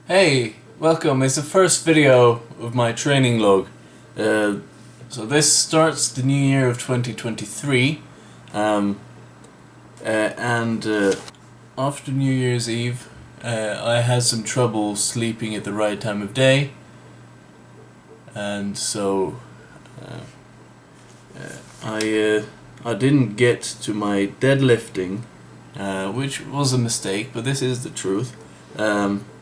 Hey, welcome. It's the first video of my training log. So this starts the new year of 2023, and after New Year's Eve, I had some trouble sleeping at the right time of day, and so I didn't get to my deadlifting, which was a mistake, but this is the truth.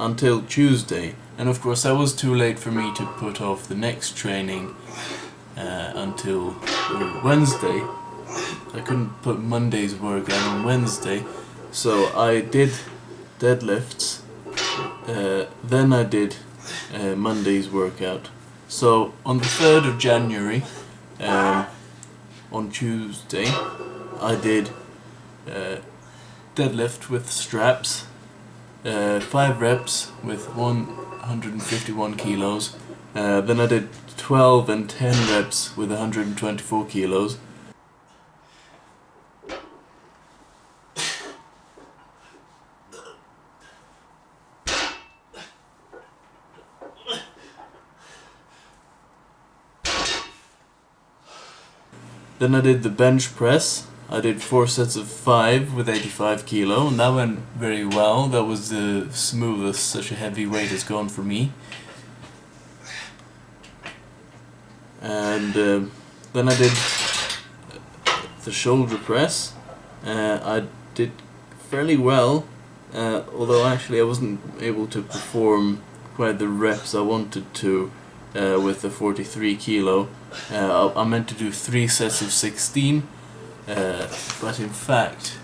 Until Tuesday, and of course that was too late for me to put off the next training until Wednesday. I couldn't put Monday's workout on Wednesday, so I did deadlifts, then I did Monday's workout. So on the 3rd of January, on Tuesday, I did deadlift with straps, 5 reps with 151 kilos, then I did 12 and 10 reps with 124 kilos. Then I did the bench press. I did 4 sets of 5 with 85 kilo, and that went very well. That was the smoothest such a heavy weight has gone for me. And then I did the shoulder press. I did fairly well, although actually I wasn't able to perform quite the reps I wanted to with the 43 kilo. I meant to do 3 sets of 16. But in fact,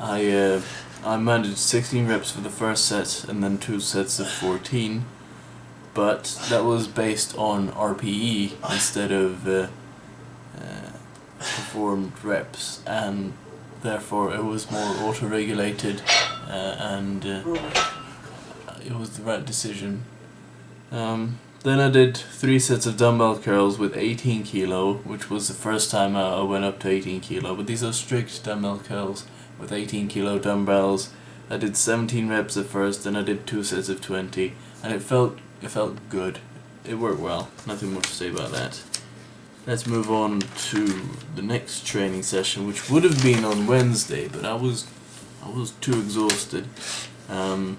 I managed 16 reps for the first set and then 2 sets of 14, but that was based on RPE instead of performed reps, and therefore it was more auto-regulated, and it was the right decision. Then I did 3 sets of dumbbell curls with 18 kilo, which was the first time I went up to 18 kilo, but these are strict dumbbell curls with 18 kilo dumbbells. I did 17 reps at first, then I did 2 sets of 20, and it felt good. It worked well, nothing more to say about that. Let's move on to the next training session, which would have been on Wednesday, but I was too exhausted. On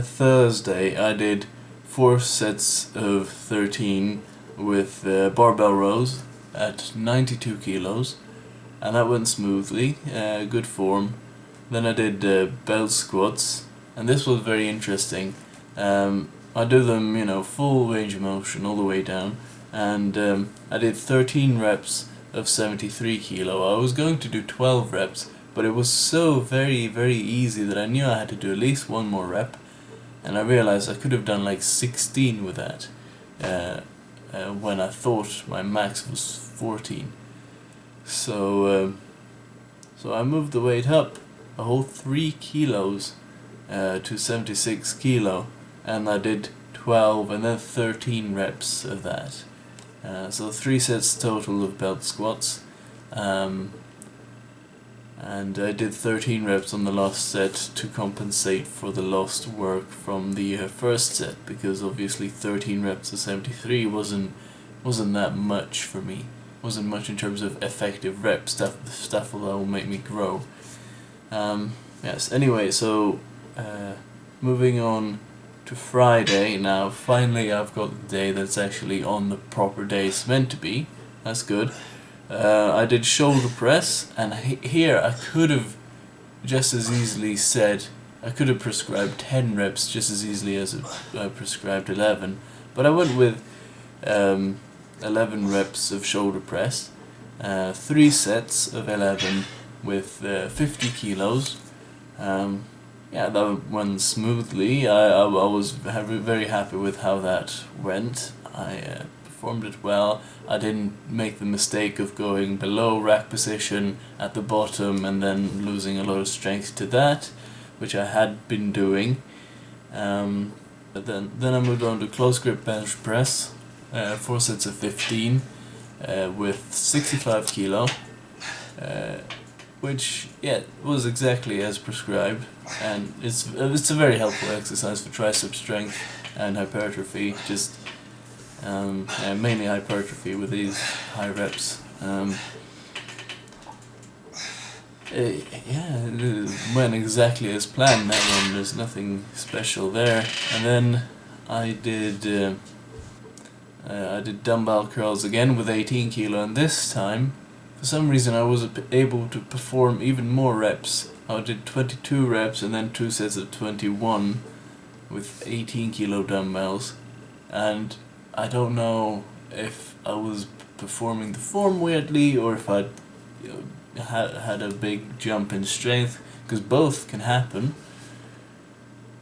Thursday I did 4 sets of 13 with barbell rows at 92 kilos, and that went smoothly, good form. Then I did belt squats, and this was very interesting. I do them, full range of motion all the way down, and I did 13 reps of 73 kilo. I was going to do 12 reps, but it was so very, very easy that I knew I had to do at least one more rep. And I realized I could have done like 16 with that, when I thought my max was 14. So I moved the weight up a whole 3 kilos to 76 kilo, and I did 12 and then 13 reps of that. So 3 sets total of belt squats. And I did 13 reps on the last set to compensate for the lost work from the first set, because obviously 13 reps of 73 wasn't that much for me. Wasn't much in terms of effective reps, stuff that will make me grow. Yes. Anyway, so moving on to Friday now. Finally, I've got the day that's actually on the proper day it's meant to be. That's good. I did shoulder press, and here I could have just as easily said, I could have prescribed 10 reps just as easily as I prescribed 11, but I went with 11 reps of shoulder press, 3 sets of 11 with 50 kilos. Yeah, that went smoothly. I was very happy with how that went. I performed it well. I didn't make the mistake of going below rack position at the bottom and then losing a lot of strength to that, which I had been doing. But then I moved on to close grip bench press, 4 sets of 15 with 65 kilo. which was exactly as prescribed, and it's a very helpful exercise for tricep strength and hypertrophy. Just mainly hypertrophy with these high reps. It went exactly as planned, that one. There's nothing special there. And then I did dumbbell curls again with 18 kilo, and this time for some reason I was able to perform even more reps. I did 22 reps and then 2 sets of 21 with 18 kilo dumbbells, and I don't know if I was performing the form weirdly or if I'd had a big jump in strength, because both can happen,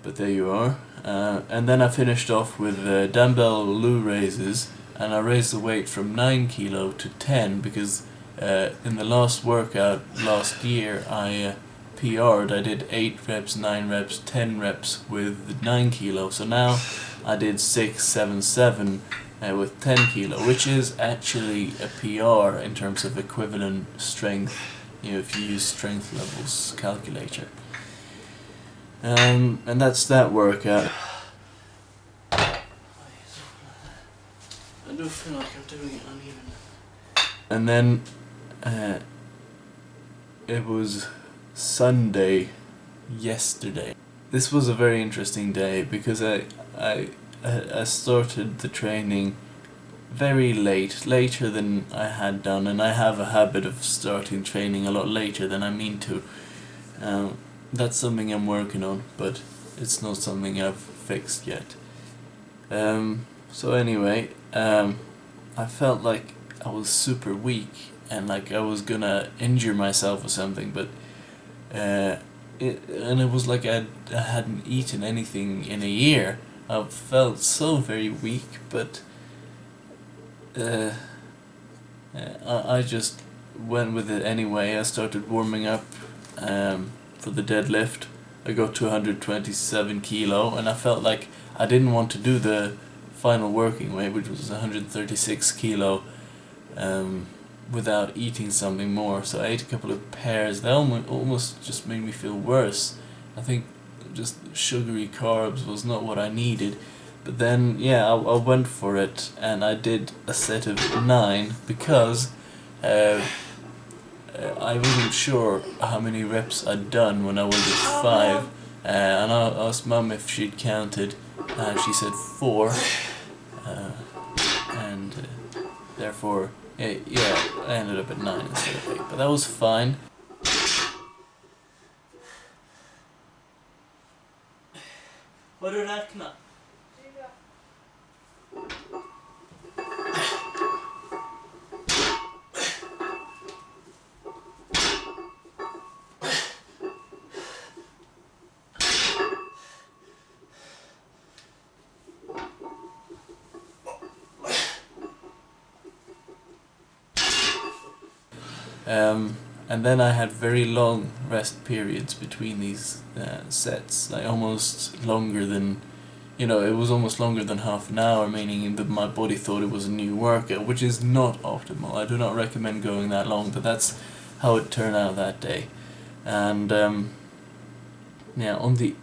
but there you are. And then I finished off with dumbbell loo raises, and I raised the weight from 9 kilo to 10 because in the last workout last year I PR'd. I did 8 reps, 9 reps, 10 reps with 9 kilo, so now I did 6, 7, 7 with 10 kilo, which is actually a PR in terms of equivalent strength, if you use strength levels calculator. And that's that workout. I do feel like I'm doing it uneven. And then it was Sunday yesterday. This was a very interesting day because I started the training very late, later than I had done, and I have a habit of starting training a lot later than I mean to. That's something I'm working on, but it's not something I've fixed yet. So anyway, I felt like I was super weak and like I was gonna injure myself or something, but it was like I hadn't eaten anything in a year. I felt so very weak, but I just went with it anyway. I started warming up for the deadlift. I got to 127 kilo, and I felt like I didn't want to do the final working weight, which was 136 kilo, without eating something more. So I ate a couple of pears. That almost just made me feel worse. I think just sugary carbs was not what I needed. But then, I went for it, and I did a set of 9 because I wasn't sure how many reps I'd done when I was at 5, and I asked Mum if she'd counted, and she said 4, and therefore, I ended up at 9 instead of 8, but that was fine. Vad du räknar? And then I had very long rest periods between these sets, like almost longer than, it was almost longer than half an hour, meaning that my body thought it was a new workout, which is not optimal. I do not recommend going that long, but that's how it turned out that day. And on the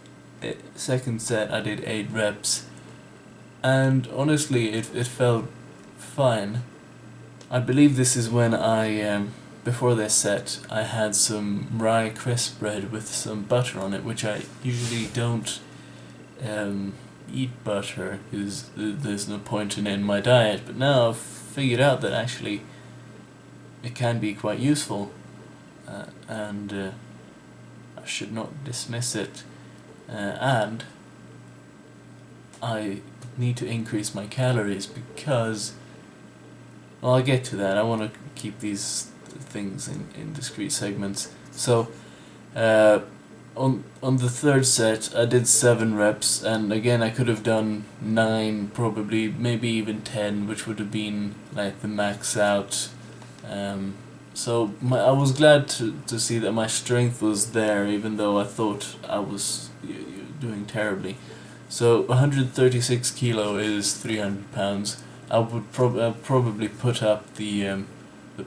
second set I did 8 reps, and honestly it felt fine. I believe this is when before this set, I had some rye crisp bread with some butter on it, which I usually don't eat butter because there's no point in it in my diet, but now I've figured out that actually it can be quite useful, and I should not dismiss it, and I need to increase my calories because, well, I'll get to that. I want to keep these things in discrete segments. So on the third set I did 7 reps, and again I could have done 9, probably, maybe even 10, which would have been like the max out. So I was glad to see that my strength was there, even though I thought I was doing terribly. So 136 kilo is 300 pounds. I would probably put up the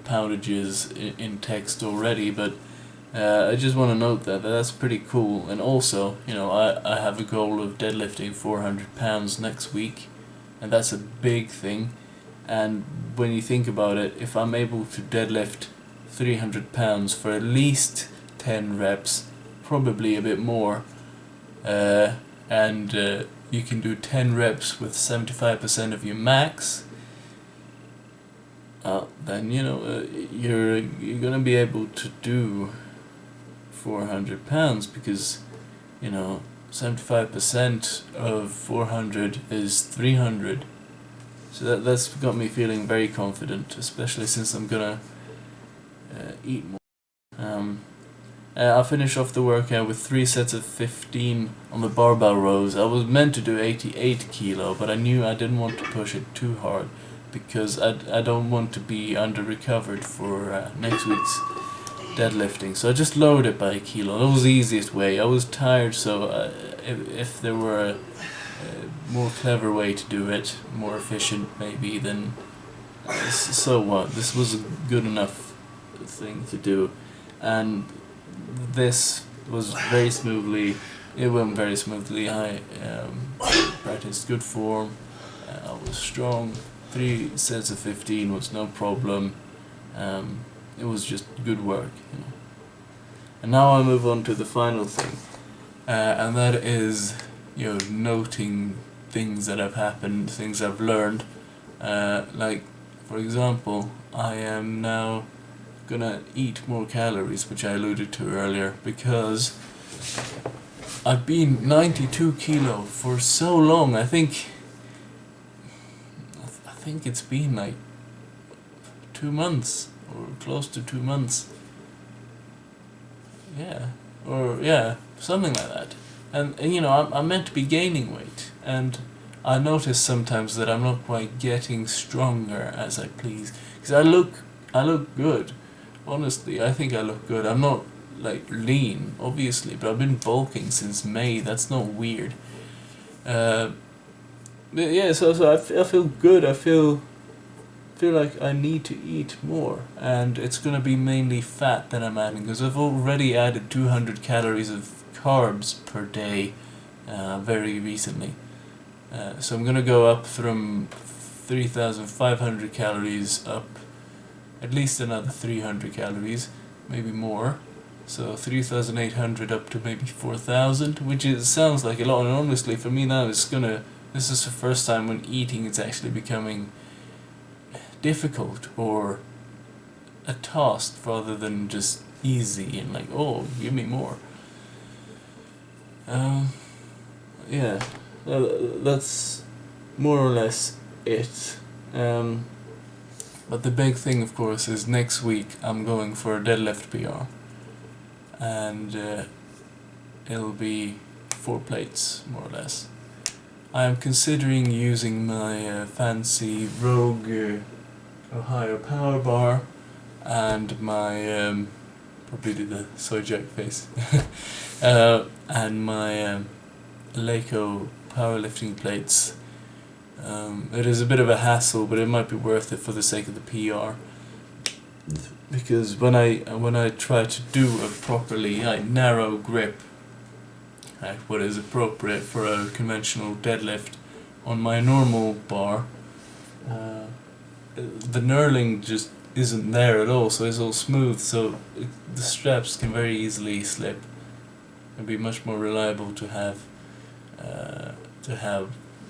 poundages in text already, but I just want to note that's pretty cool. And also, I have a goal of deadlifting 400 pounds next week, and that's a big thing. And when you think about it, if I'm able to deadlift 300 pounds for at least 10 reps, probably a bit more, and you can do 10 reps with 75% of your max, then you're gonna be able to do 400 pounds, because 75% of 400 is 300. So that's got me feeling very confident, especially since I'm gonna eat more. I'll finish off the workout with 3 sets of 15 on the barbell rows. I was meant to do 88 kilo, but I knew I didn't want to push it too hard, because I don't want to be under recovered for next week's deadlifting. So I just lowered it by a kilo. That was the easiest way. I was tired, so if there were a more clever way to do it, more efficient maybe, then so what? This was a good enough thing to do, and this was very smoothly. It went very smoothly. I practiced good form. I was strong. 3 sets of 15 was no problem. It was just good work, And now I move on to the final thing, and that is, noting things that have happened, things I've learned. Like, for example, I am now gonna eat more calories, which I alluded to earlier, because I've been 92 kilo for so long. I think it's been like 2 months, or close to 2 months. Yeah, something like that. And I'm meant to be gaining weight, and I notice sometimes that I'm not quite getting stronger as I please. Because I look good. Honestly, I think I look good. I'm not like lean, obviously, but I've been bulking since May. That's not weird. But yeah, so I feel good. I feel like I need to eat more, and it's gonna be mainly fat that I'm adding, because I've already added 200 calories of carbs per day very recently. So I'm gonna go up from 3,500 calories up at least another 300 calories, maybe more. So 3,800 up to maybe 4,000, which sounds like a lot, and honestly for me now this is the first time when eating is actually becoming difficult or a task rather than just easy and like, oh, give me more. Yeah, that's more or less it. But the big thing, of course, is next week I'm going for a deadlift PR, and it'll be 4 plates, more or less. I am considering using my fancy Rogue Ohio power bar and my probably did the soy jack face and my Leico powerlifting plates. It is a bit of a hassle, but it might be worth it for the sake of the PR. Because when I try to do a properly narrow grip, what is appropriate for a conventional deadlift on my normal bar, the knurling just isn't there at all, so it's all smooth, so the straps can very easily slip. It'd be much more reliable to have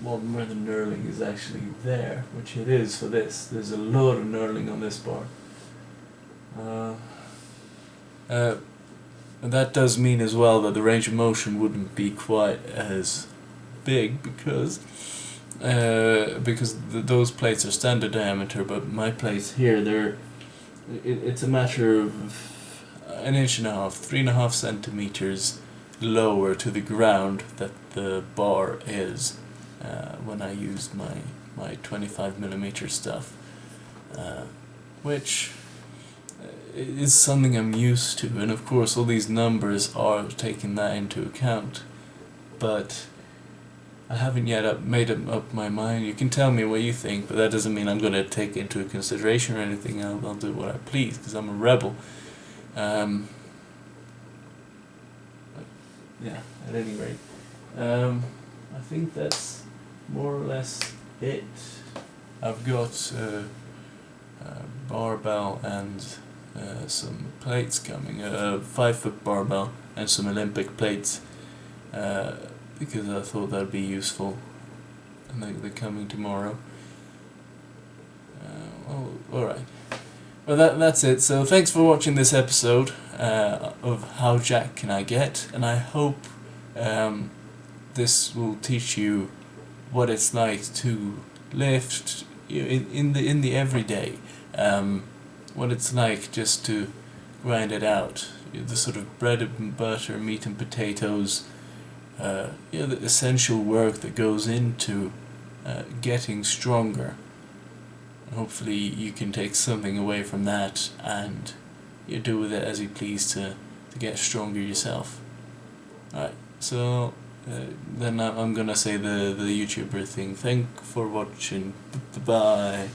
one where the knurling is actually there, which it is for this. There's a lot of knurling on this bar. And that does mean as well that the range of motion wouldn't be quite as big, because those plates are standard diameter, but my plates here, it's a matter of 1.5 inches, 3.5 centimeters lower to the ground that the bar is when I used my 25mm stuff, which is something I'm used to, and of course all these numbers are taking that into account, but I haven't yet made up my mind. You can tell me what you think, but that doesn't mean I'm going to take it into consideration or anything. I'll do what I please, because I'm a rebel. yeah, at any rate, I think that's more or less it. I've got a barbell and some plates coming, a 5-foot barbell and some Olympic plates, because I thought that'd be useful, and they're coming tomorrow. Alright. Well, that's it. So thanks for watching this episode of How Jack Can I Get, and I hope this will teach you what it's like to lift in the everyday. What it's like just to grind it out. The sort of bread and butter, meat and potatoes. The essential work that goes into getting stronger. Hopefully you can take something away from that and you do with it as you please to get stronger yourself. Alright, so then I'm gonna say the YouTuber thing. Thank for watching. Bye.